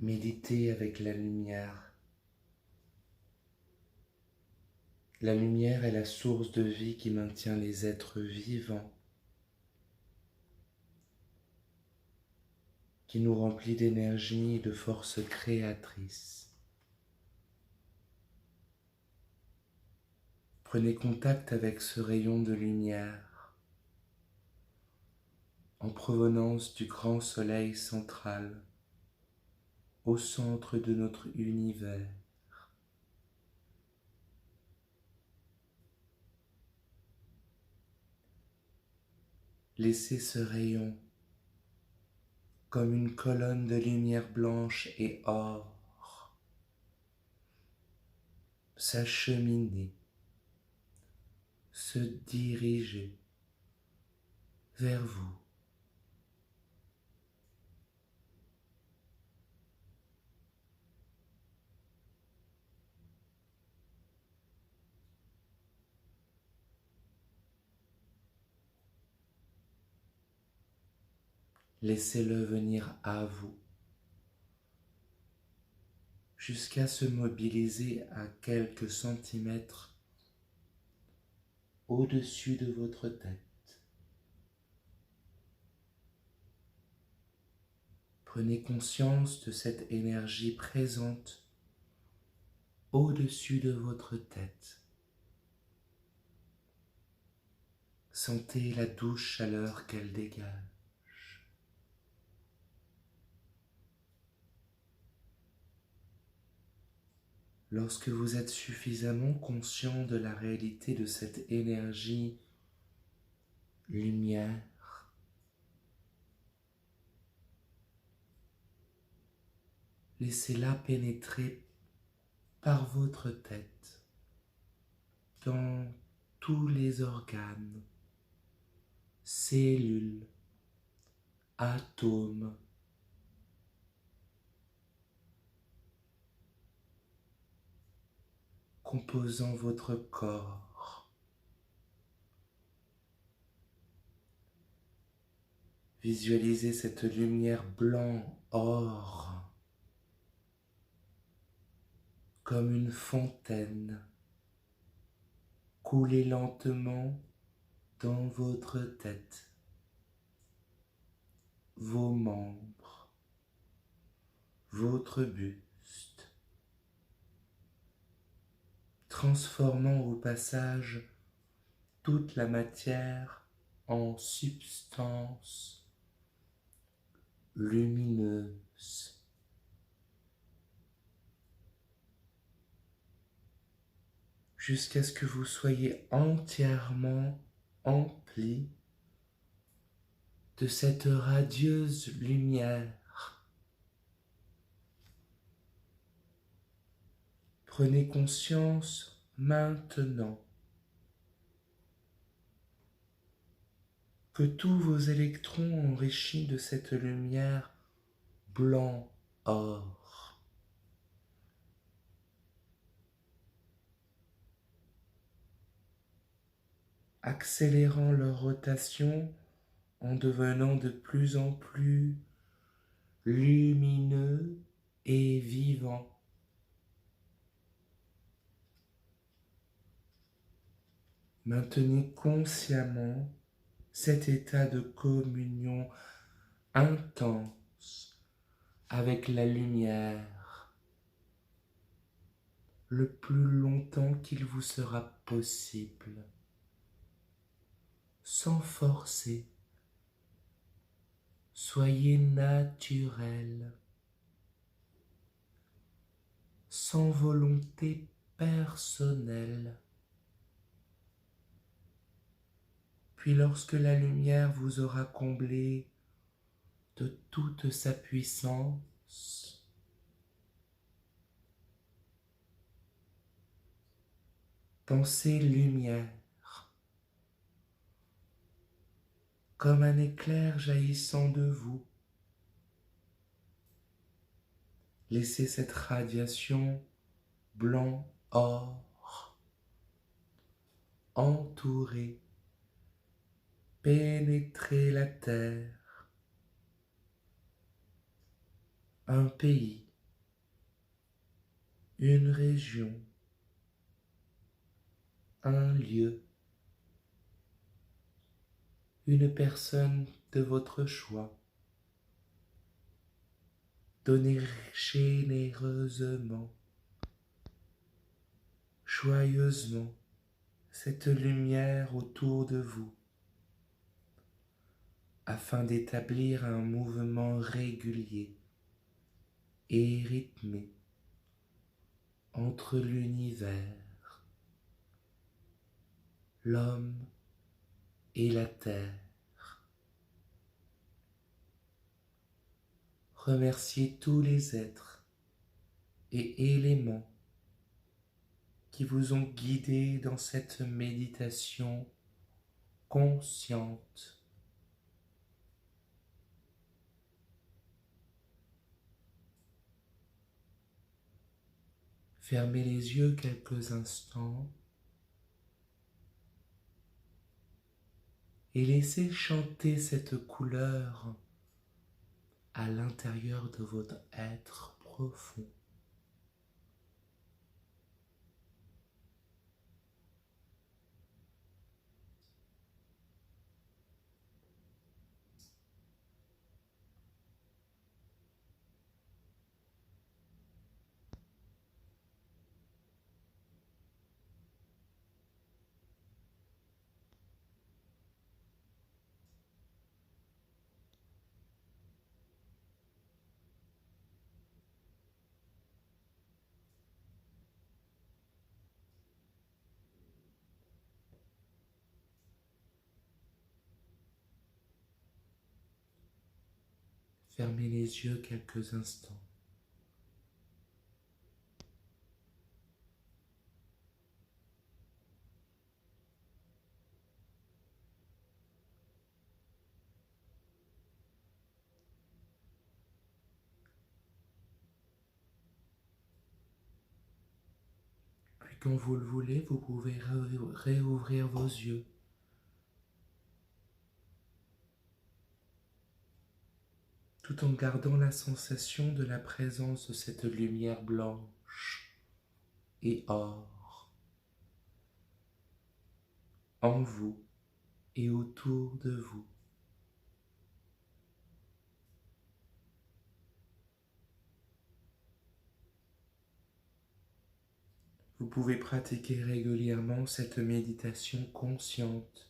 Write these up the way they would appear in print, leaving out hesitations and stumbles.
Méditez avec la lumière. La lumière est la source de vie qui maintient les êtres vivants, qui nous remplit d'énergie et de force créatrice. Prenez contact avec ce rayon de lumière en provenance du grand soleil central, au centre de notre univers. Laissez ce rayon comme une colonne de lumière blanche et or s'acheminer, se diriger vers vous. Laissez-le venir à vous, jusqu'à se mobiliser à quelques centimètres au-dessus de votre tête. Prenez conscience de cette énergie présente au-dessus de votre tête. Sentez la douce chaleur qu'elle dégage. Lorsque vous êtes suffisamment conscient de la réalité de cette énergie lumière, laissez-la pénétrer par votre tête dans tous les organes, cellules, atomes, composant votre corps. Visualisez cette lumière blanc-or comme une fontaine couler lentement dans votre tête, vos membres, votre buste, transformant au passage toute la matière en substance lumineuse. Jusqu'à ce que vous soyez entièrement empli de cette radieuse lumière. Prenez conscience maintenant que tous vos électrons enrichis de cette lumière blanc-or accélérant leur rotation en devenant de plus en plus lumineux et vivants. Maintenez consciemment cet état de communion intense avec la lumière le plus longtemps qu'il vous sera possible, sans forcer. Soyez naturel, sans volonté personnelle. Puis lorsque la lumière vous aura comblé de toute sa puissance, pensez lumière comme un éclair jaillissant de vous. Laissez cette radiation blanc-or entourer, pénétrer la terre, un pays, une région, un lieu, une personne de votre choix. Donnez généreusement, joyeusement, cette lumière autour de vous, afin d'établir un mouvement régulier et rythmé entre l'univers, l'homme et la terre. Remerciez tous les êtres et éléments qui vous ont guidé dans cette méditation consciente. Fermez les yeux quelques instants et laissez chanter cette couleur à l'intérieur de votre être profond. Fermez les yeux quelques instants. Puis quand vous le voulez, vous pouvez réouvrir vos yeux. Tout en gardant la sensation de la présence de cette lumière blanche et or en vous et autour de vous. Vous pouvez pratiquer régulièrement cette méditation consciente,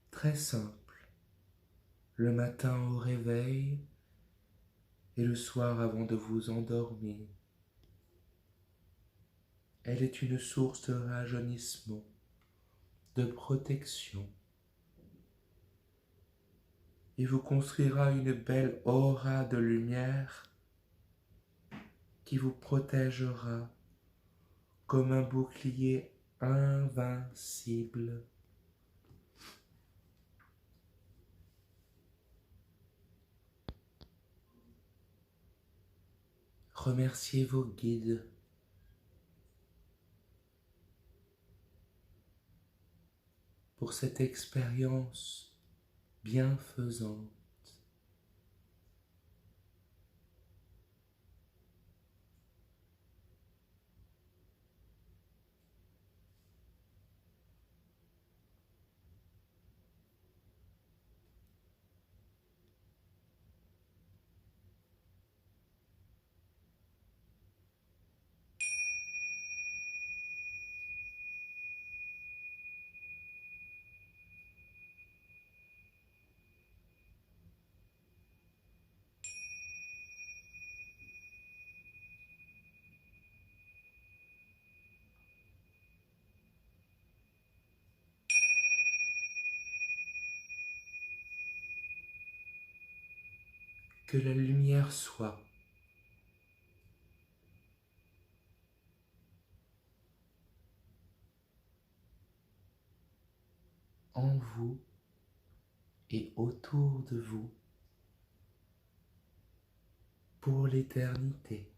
très simple, le matin au réveil et le soir avant de vous endormir. Elle est une source de rajeunissement, de protection, et vous construira une belle aura de lumière qui vous protégera comme un bouclier invincible. Remerciez vos guides pour cette expérience bienfaisante. Que la lumière soit en vous et autour de vous pour l'éternité.